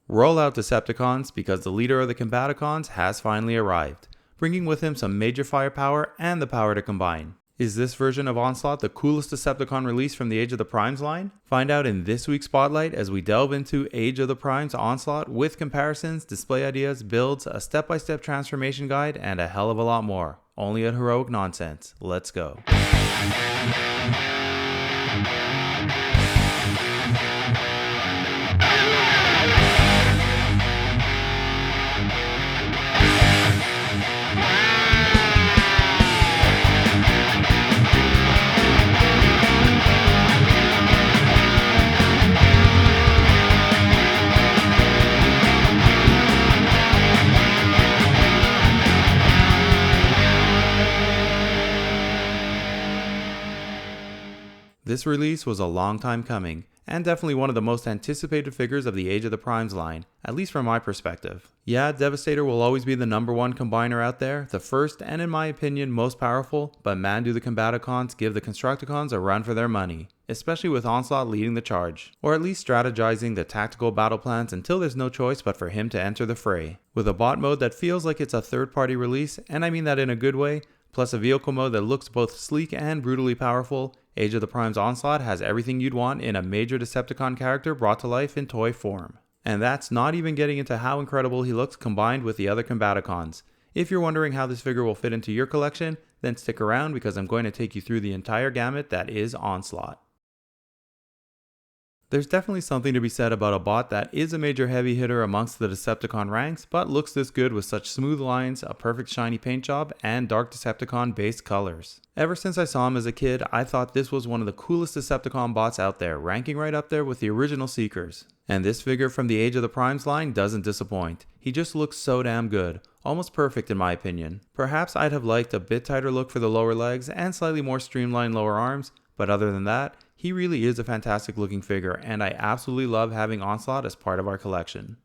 Roll out Decepticons because the leader of the Combaticons has finally arrived, bringing with him some major firepower and the power to combine. Is this version of Onslaught the coolest Decepticon release from the Age of the Primes line? Find out in this week's Spotlight as we delve into Age of the Primes Onslaught with comparisons, display ideas, builds, a step-by-step transformation guide, and a hell of a lot more. Only at Heroic Nonsense. Let's go. This release was a long time coming, and definitely one of the most anticipated figures of the Age of the Primes line, at least from my perspective. Yeah, Devastator will always be the #1 combiner out there, the first and in my opinion most powerful, but man do the Combaticons give the Constructicons a run for their money, especially with Onslaught leading the charge, or at least strategizing the tactical battle plans until there's no choice but for him to enter the fray. With a bot mode that feels like it's a third-party release, and I mean that in a good way, plus a vehicle mode that looks both sleek and brutally powerful, Age of the Primes Onslaught has everything you'd want in a major Decepticon character brought to life in toy form. And that's not even getting into how incredible he looks combined with the other Combaticons. If you're wondering how this figure will fit into your collection, then stick around because I'm going to take you through the entire gamut that is Onslaught. There's definitely something to be said about a bot that is a major heavy hitter amongst the Decepticon ranks, but looks this good with such smooth lines, a perfect shiny paint job, and dark Decepticon based colors. Ever since I saw him as a kid, I thought this was one of the coolest Decepticon bots out there, ranking right up there with the original Seekers. And this figure from the Age of the Primes line doesn't disappoint. He just looks so damn good, almost perfect in my opinion. Perhaps I'd have liked a bit tighter look for the lower legs and slightly more streamlined lower arms, but other than that, he really is a fantastic looking figure, and I absolutely love having Onslaught as part of our collection.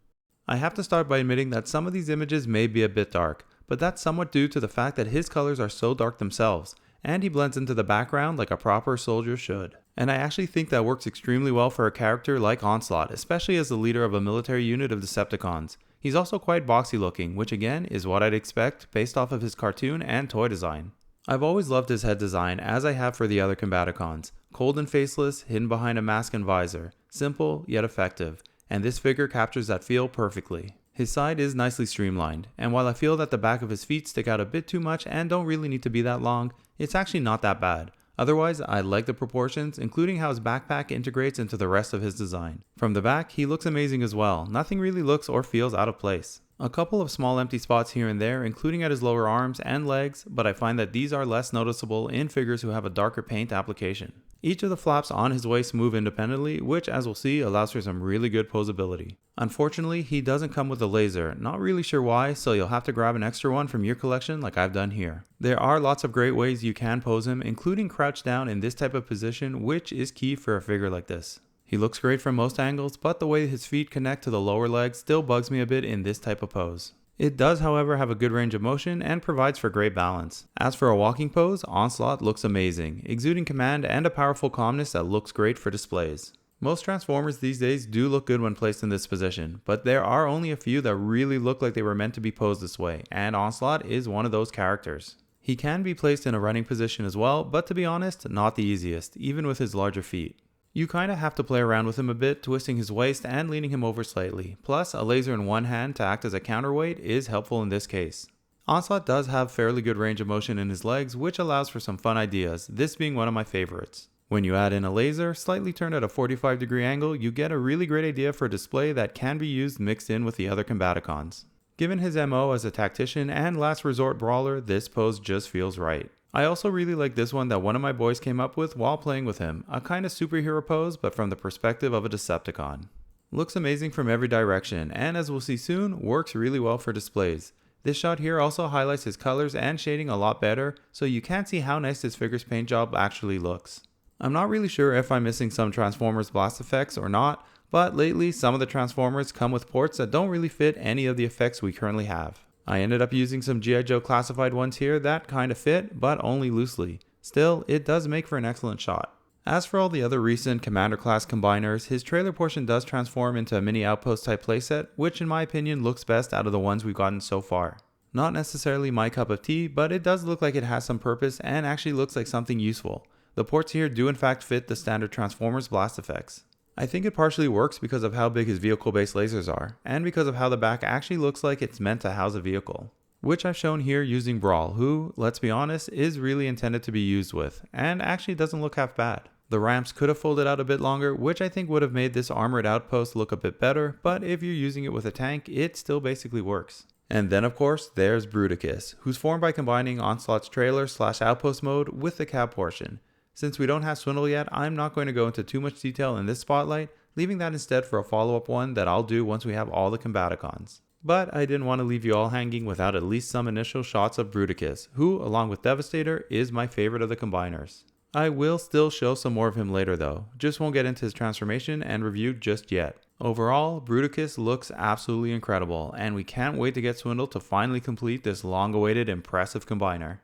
I have to start by admitting that some of these images may be a bit dark, but that's somewhat due to the fact that his colors are so dark themselves, and he blends into the background like a proper soldier should. And I actually think that works extremely well for a character like Onslaught, especially as the leader of a military unit of Decepticons. He's also quite boxy looking, which again is what I'd expect based off of his cartoon and toy design. I've always loved his head design as I have for the other Combaticons. Cold and faceless, hidden behind a mask and visor. Simple, yet effective. And this figure captures that feel perfectly. His side is nicely streamlined, and while I feel that the back of his feet stick out a bit too much and don't really need to be that long, it's actually not that bad. Otherwise, I like the proportions, including how his backpack integrates into the rest of his design. From the back, he looks amazing as well. Nothing really looks or feels out of place. A couple of small empty spots here and there, including at his lower arms and legs, but I find that these are less noticeable in figures who have a darker paint application. Each of the flaps on his waist move independently, which as we'll see allows for some really good posability. Unfortunately, he doesn't come with a laser, not really sure why, so you'll have to grab an extra one from your collection like I've done here. There are lots of great ways you can pose him, including crouch down in this type of position, which is key for a figure like this. He looks great from most angles, but the way his feet connect to the lower leg still bugs me a bit in this type of pose. It does, however, have a good range of motion and provides for great balance. As for a walking pose, Onslaught looks amazing, exuding command and a powerful calmness that looks great for displays. Most Transformers these days do look good when placed in this position, but there are only a few that really look like they were meant to be posed this way, and Onslaught is one of those characters. He can be placed in a running position as well, but to be honest, not the easiest, even with his larger feet. You kinda have to play around with him a bit, twisting his waist and leaning him over slightly. Plus, a laser in one hand to act as a counterweight is helpful in this case. Onslaught does have fairly good range of motion in his legs, which allows for some fun ideas, this being one of my favorites. When you add in a laser, slightly turned at a 45-degree angle, you get a really great idea for a display that can be used mixed in with the other Combaticons. Given his MO as a tactician and last resort brawler, this pose just feels right. I also really like this one that one of my boys came up with while playing with him, a kind of superhero pose but from the perspective of a Decepticon. Looks amazing from every direction, and as we'll see soon, works really well for displays. This shot here also highlights his colors and shading a lot better, so you can see how nice this figure's paint job actually looks. I'm not really sure if I'm missing some Transformers blast effects or not, but lately some of the Transformers come with ports that don't really fit any of the effects we currently have. I ended up using some G.I. Joe classified ones here that kind of fit, but only loosely. Still, it does make for an excellent shot. As for all the other recent Commander class combiners, his trailer portion does transform into a mini outpost type playset, which in my opinion looks best out of the ones we've gotten so far. Not necessarily my cup of tea, but it does look like it has some purpose and actually looks like something useful. The ports here do in fact fit the standard Transformers blast effects. I think it partially works because of how big his vehicle based lasers are, and because of how the back actually looks like it's meant to house a vehicle. Which I've shown here using Brawl, who, let's be honest, is really intended to be used with, and actually doesn't look half bad. The ramps could have folded out a bit longer, which I think would have made this armored outpost look a bit better, but if you're using it with a tank, it still basically works. And then of course, there's Bruticus, who's formed by combining Onslaught's trailer / outpost mode with the cab portion. Since we don't have Swindle yet, I'm not going to go into too much detail in this spotlight, leaving that instead for a follow-up one that I'll do once we have all the Combaticons. But I didn't want to leave you all hanging without at least some initial shots of Bruticus, who, along with Devastator, is my favorite of the combiners. I will still show some more of him later though, just won't get into his transformation and review just yet. Overall, Bruticus looks absolutely incredible, and we can't wait to get Swindle to finally complete this long-awaited impressive combiner.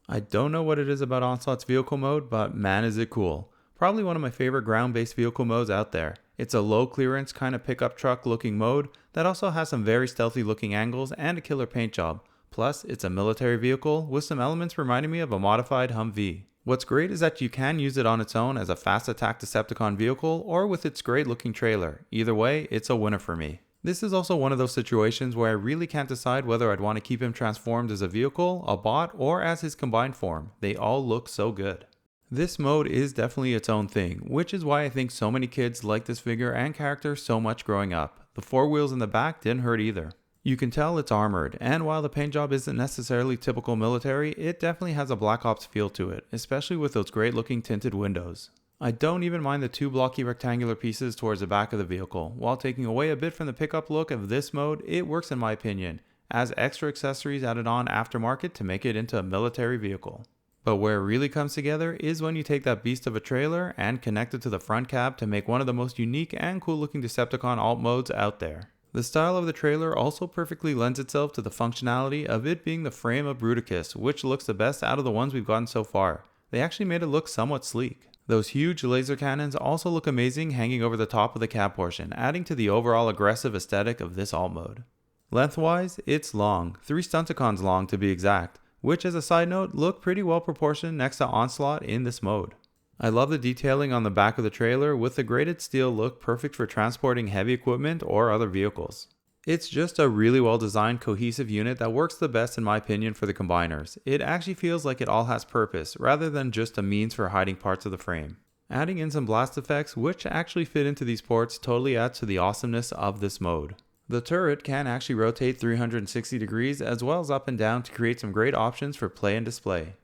I don't know what it is about Onslaught's vehicle mode, but man is it cool. Probably one of my favorite ground-based vehicle modes out there. It's a low clearance kind of pickup truck looking mode that also has some very stealthy looking angles and a killer paint job. Plus, it's a military vehicle with some elements reminding me of a modified Humvee. What's great is that you can use it on its own as a fast attack Decepticon vehicle or with its great looking trailer. Either way, it's a winner for me. This is also one of those situations where I really can't decide whether I'd want to keep him transformed as a vehicle, a bot, or as his combined form. They all look so good. This mode is definitely its own thing, which is why I think so many kids like this figure and character so much growing up. The four wheels in the back didn't hurt either. You can tell it's armored, and while the paint job isn't necessarily typical military, it definitely has a Black Ops feel to it, especially with those great looking tinted windows. I don't even mind the two blocky rectangular pieces towards the back of the vehicle. While taking away a bit from the pickup look of this mode, it works in my opinion, as extra accessories added on aftermarket to make it into a military vehicle. But where it really comes together is when you take that beast of a trailer and connect it to the front cab to make one of the most unique and cool looking Decepticon alt modes out there. The style of the trailer also perfectly lends itself to the functionality of it being the frame of Bruticus, which looks the best out of the ones we've gotten so far. They actually made it look somewhat sleek. Those huge laser cannons also look amazing hanging over the top of the cab portion, adding to the overall aggressive aesthetic of this alt mode. Lengthwise, it's long, 3 Stunticons long to be exact, which as a side note look pretty well proportioned next to Onslaught in this mode. I love the detailing on the back of the trailer with the graded steel look perfect for transporting heavy equipment or other vehicles. It's just a really well designed cohesive unit that works the best in my opinion for the combiners. It actually feels like it all has purpose rather than just a means for hiding parts of the frame. Adding in some blast effects which actually fit into these ports totally adds to the awesomeness of this mode. The turret can actually rotate 360 degrees as well as up and down to create some great options for play and display.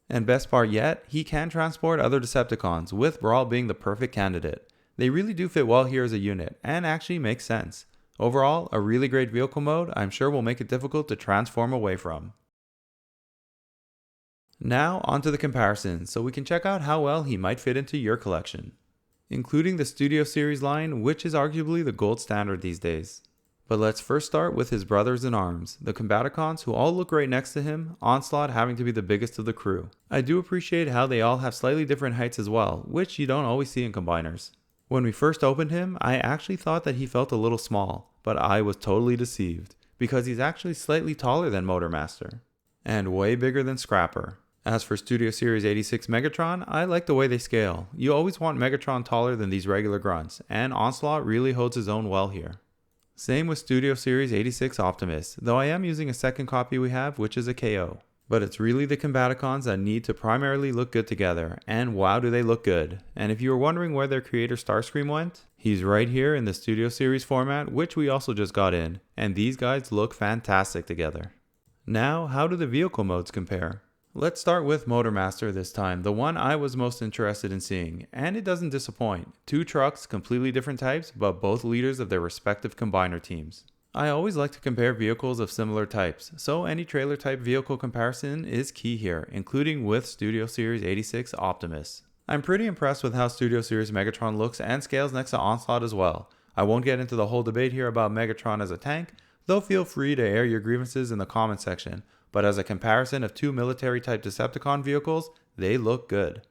And best part yet, he can transport other Decepticons, with Brawl being the perfect candidate. They really do fit well here as a unit, and actually make sense. Overall, a really great vehicle mode I'm sure will make it difficult to transform away from. Now onto the comparisons, so we can check out how well he might fit into your collection. Including the Studio Series line, which is arguably the gold standard these days. But let's first start with his brothers in arms, the Combaticons, who all look right next to him, Onslaught having to be the biggest of the crew. I do appreciate how they all have slightly different heights as well, which you don't always see in combiners. When we first opened him, I actually thought that he felt a little small, but I was totally deceived, because he's actually slightly taller than Motormaster, and way bigger than Scrapper. As for Studio Series 86 Megatron, I like the way they scale. You always want Megatron taller than these regular grunts, and Onslaught really holds his own well here. Same with Studio Series 86 Optimus, though I am using a second copy we have, which is a KO. But it's really the Combaticons that need to primarily look good together, and wow do they look good. And if you were wondering where their creator Starscream went, he's right here in the Studio Series format, which we also just got in, and these guys look fantastic together. Now, how do the vehicle modes compare? Let's start with Motormaster this time, the one I was most interested in seeing, and it doesn't disappoint. 2 trucks, completely different types, but both leaders of their respective combiner teams. I always like to compare vehicles of similar types, so any trailer type vehicle comparison is key here, including with Studio Series 86 Optimus. I'm pretty impressed with how Studio Series Megatron looks and scales next to Onslaught as well. I won't get into the whole debate here about Megatron as a tank, though feel free to air your grievances in the comment section. But as a comparison of 2 military type Decepticon vehicles, they look good.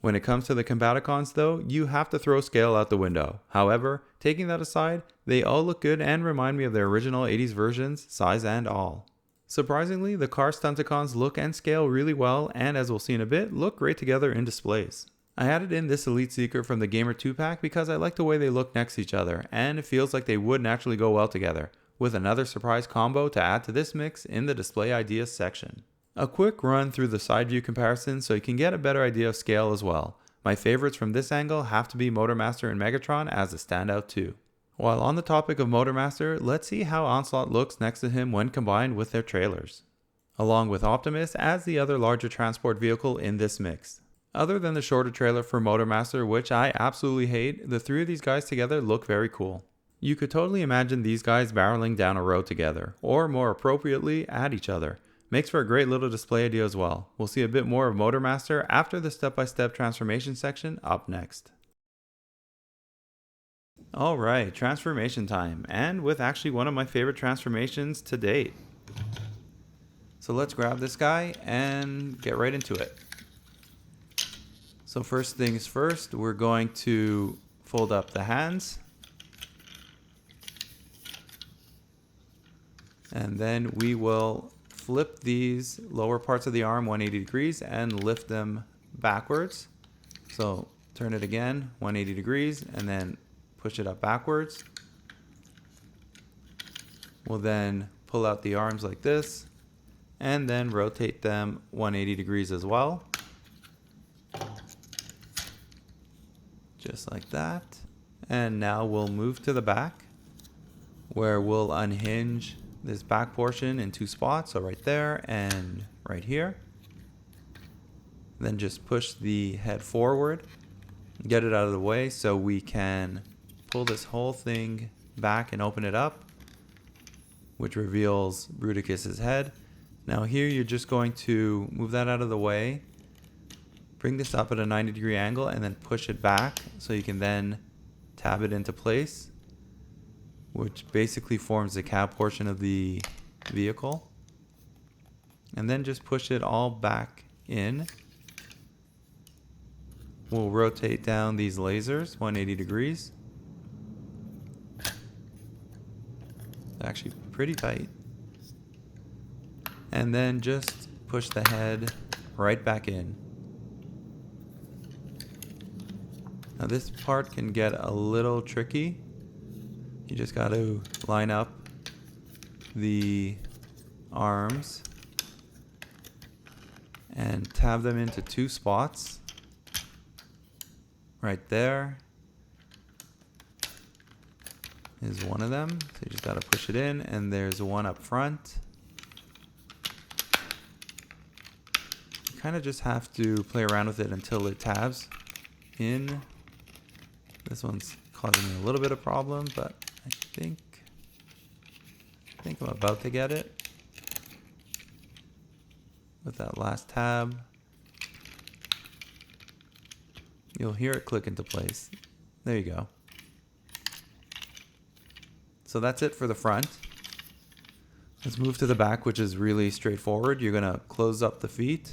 When it comes to the Combaticons though, you have to throw scale out the window. However, taking that aside, they all look good and remind me of their original 80s versions, size and all. Surprisingly, the car Stunticons look and scale really well, and as we'll see in a bit, look great together in displays. I added in this Elite Seeker from the Gamer 2-pack because I like the way they look next to each other, and it feels like they would naturally go well together, with another surprise combo to add to this mix in the display ideas section. A quick run through the side view comparison so you can get a better idea of scale as well. My favorites from this angle have to be Motormaster and Megatron as a standout too. While on the topic of Motormaster, let's see how Onslaught looks next to him when combined with their trailers, along with Optimus as the other larger transport vehicle in this mix. Other than the shorter trailer for Motormaster, which I absolutely hate, the three of these guys together look very cool. You could totally imagine these guys barreling down a road together, or more appropriately, at each other. Makes for a great little display idea as well. We'll see a bit more of Motormaster after the step-by-step transformation section up next. Alright, transformation time, and with actually one of my favorite transformations to date. So let's grab this guy and get right into it. So first things first, we're going to fold up the hands. And then we will flip these lower parts of the arm 180 degrees and lift them backwards. So turn it again 180 degrees and then push it up backwards. We'll then pull out the arms like this and then rotate them 180 degrees as well. Just like that. And now we'll move to the back where we'll unhinge this back portion in two spots, so right there and right here. Then just push the head forward, get it out of the way so we can pull this whole thing back and open it up, which reveals Bruticus's head. Now here you're just going to move that out of the way, bring this up at a 90-degree angle and then push it back so you can then tab it into place, which basically forms the cab portion of the vehicle. And then just push it all back in. We'll rotate down these lasers 180 degrees. Actually pretty tight. And then just push the head right back in. Now this part can get a little tricky. You just got to line up the arms and tab them into two spots. Right there is one of them. So you just got to push it in, and there's one up front. You kind of just have to play around with it until it tabs in. This one's causing me a little bit of problem, but I think I'm about to get it with that last tab. You'll hear it click into place. There you go. So that's it for the front. Let's move to the back, which is really straightforward. You're going to close up the feet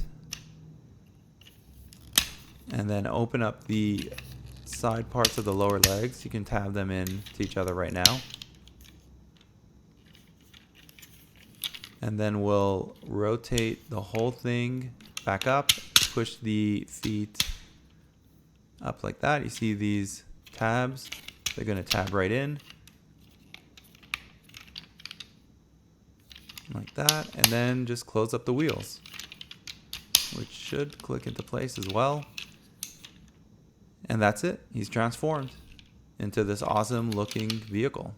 and then open up the side parts of the lower legs. You can tab them in to each other right now. And then we'll rotate the whole thing back up, push the feet up like that. You see these tabs, they're going to tab right in. Like that, and then just close up the wheels, which should click into place as well. And that's it. He's transformed into this awesome looking vehicle.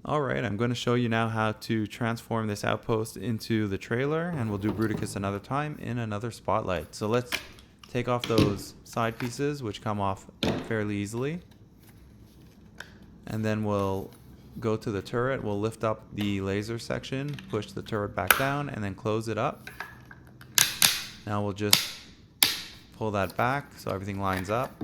Alright, I'm going to show you now how to transform this outpost into the trailer, and we'll do Bruticus another time in another spotlight. So let's take off those side pieces, which come off fairly easily. And then we'll go to the turret, we'll lift up the laser section, push the turret back down, and then close it up. Now we'll just pull that back so everything lines up.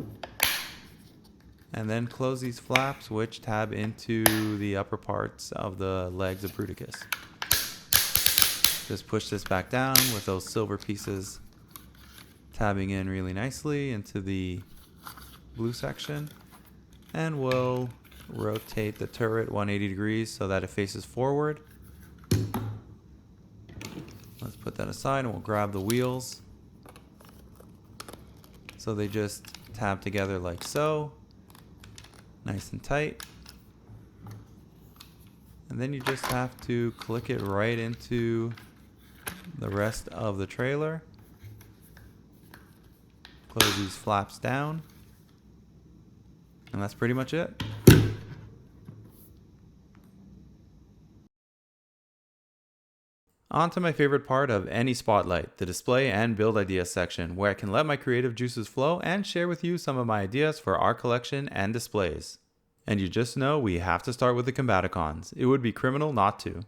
And then close these flaps, which tab into the upper parts of the legs of Bruticus. Just push this back down with those silver pieces tabbing in really nicely into the blue section. And we'll rotate the turret 180 degrees so that it faces forward. Let's put that aside and we'll grab the wheels. So they just tab together like so. Nice and tight. And then you just have to click it right into the rest of the trailer. Close these flaps down. And that's pretty much it. On to my favorite part of any spotlight, the display and build ideas section, where I can let my creative juices flow and share with you some of my ideas for our collection and displays. And you just know we have to start with the Combaticons. It would be criminal not to.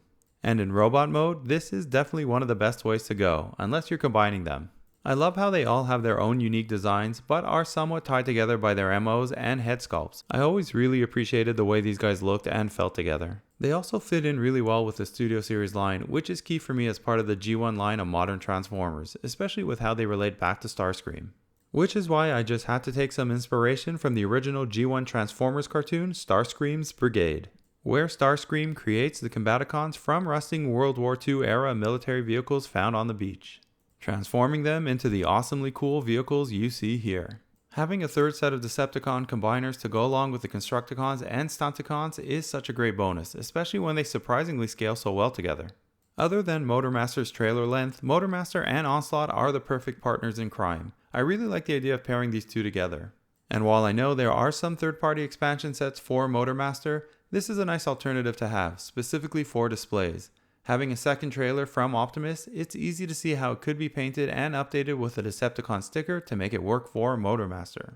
And in robot mode, this is definitely one of the best ways to go, unless you're combining them. I love how they all have their own unique designs, but are somewhat tied together by their MOs and head sculpts. I always really appreciated the way these guys looked and felt together. They also fit in really well with the Studio Series line, which is key for me as part of the G1 line of modern Transformers, especially with how they relate back to Starscream. Which is why I just had to take some inspiration from the original G1 Transformers cartoon, Starscream's Brigade, where Starscream creates the Combaticons from rusting World War II era military vehicles found on the beach, transforming them into the awesomely cool vehicles you see here. Having a third set of Decepticon combiners to go along with the Constructicons and Stunticons is such a great bonus, especially when they surprisingly scale so well together. Other than Motormaster's trailer length, Motormaster and Onslaught are the perfect partners in crime. I really like the idea of pairing these two together. And while I know there are some third-party expansion sets for Motormaster, this is a nice alternative to have, specifically for displays. Having a second trailer from Optimus, it's easy to see how it could be painted and updated with a Decepticon sticker to make it work for Motormaster.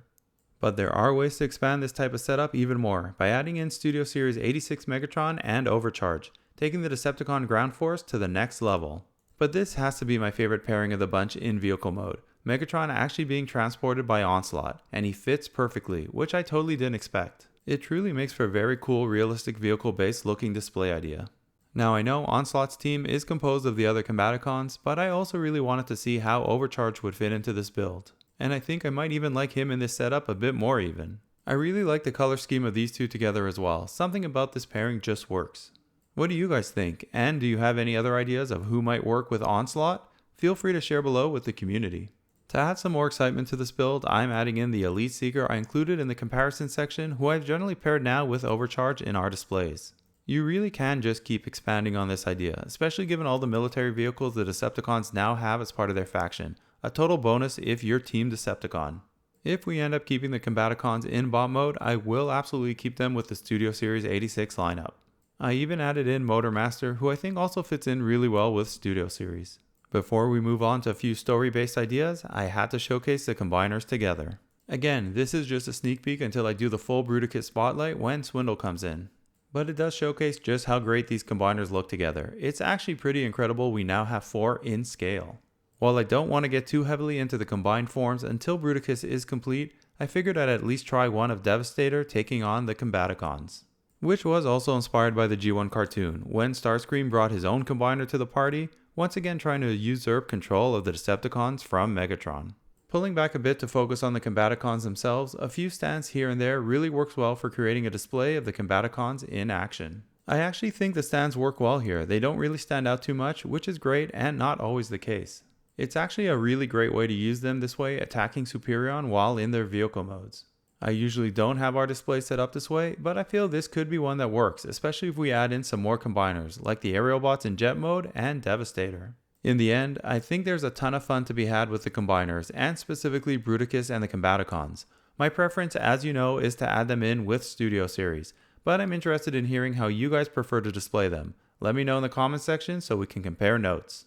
But there are ways to expand this type of setup even more by adding in Studio Series 86 Megatron and Overcharge, taking the Decepticon ground force to the next level. But this has to be my favorite pairing of the bunch in vehicle mode. Megatron actually being transported by Onslaught, and he fits perfectly, which I totally didn't expect. It truly makes for a very cool realistic vehicle based looking display idea. Now I know Onslaught's team is composed of the other Combaticons, but I also really wanted to see how Overcharge would fit into this build. And I think I might even like him in this setup a bit more even. I really like the color scheme of these two together as well. Something about this pairing just works. What do you guys think? And do you have any other ideas of who might work with Onslaught? Feel free to share below with the community. To add some more excitement to this build, I'm adding in the Elite Seeker I included in the comparison section, who I've generally paired now with Overcharge in our displays. You really can just keep expanding on this idea, especially given all the military vehicles the Decepticons now have as part of their faction. A total bonus if you're Team Decepticon. If we end up keeping the Combaticons in bot mode, I will absolutely keep them with the Studio Series 86 lineup. I even added in Motormaster, who I think also fits in really well with Studio Series. Before we move on to a few story-based ideas, I had to showcase the combiners together. Again, this is just a sneak peek until I do the full Bruticus Spotlight when Swindle comes in. But it does showcase just how great these combiners look together. It's actually pretty incredible we now have 4 in scale. While I don't want to get too heavily into the combined forms until Bruticus is complete, I figured I'd at least try one of Devastator taking on the Combaticons. Which was also inspired by the G1 cartoon, when Starscream brought his own combiner to the party, once again trying to usurp control of the Decepticons from Megatron. Pulling back a bit to focus on the Combaticons themselves, a few stands here and there really works well for creating a display of the Combaticons in action. I actually think the stands work well here. They don't really stand out too much, which is great and not always the case. It's actually a really great way to use them this way, attacking Superion while in their vehicle modes. I usually don't have our display set up this way, but I feel this could be one that works, especially if we add in some more combiners, like the aerial bots in jet mode and Devastator. In the end, I think there's a ton of fun to be had with the combiners, and specifically Bruticus and the Combaticons. My preference, as you know, is to add them in with Studio Series, but I'm interested in hearing how you guys prefer to display them. Let me know in the comments section so we can compare notes.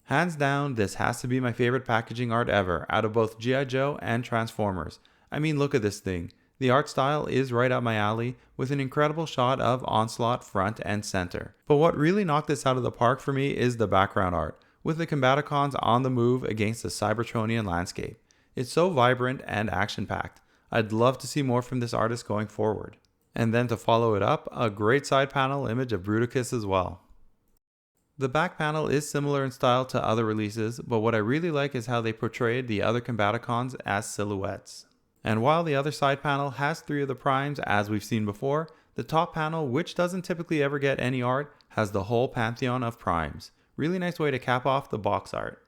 Hands down, this has to be my favorite packaging art ever, out of both G.I. Joe and Transformers. I mean, look at this thing. The art style is right up my alley, with an incredible shot of Onslaught front and center. But what really knocked this out of the park for me is the background art, with the Combaticons on the move against the Cybertronian landscape. It's so vibrant and action-packed. I'd love to see more from this artist going forward. And then to follow it up, a great side panel image of Bruticus as well. The back panel is similar in style to other releases, but what I really like is how they portrayed the other Combaticons as silhouettes. And while the other side panel has 3 of the Primes as we've seen before, the top panel, which doesn't typically ever get any art, has the whole pantheon of Primes. Really nice way to cap off the box art.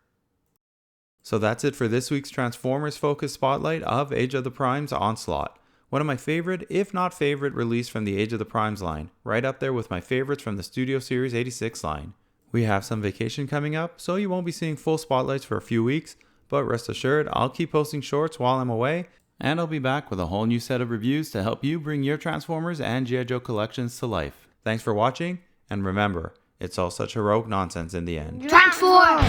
So that's it for this week's Transformers focused spotlight of Age of the Primes Onslaught. One of my favorite, if not favorite, release from the Age of the Primes line, right up there with my favorites from the Studio Series 86 line. We have some vacation coming up, so you won't be seeing full spotlights for a few weeks, but rest assured I'll keep posting shorts while I'm away, and I'll be back with a whole new set of reviews to help you bring your Transformers and G.I. Joe collections to life. Thanks for watching, and remember, it's all such heroic nonsense in the end. Transform!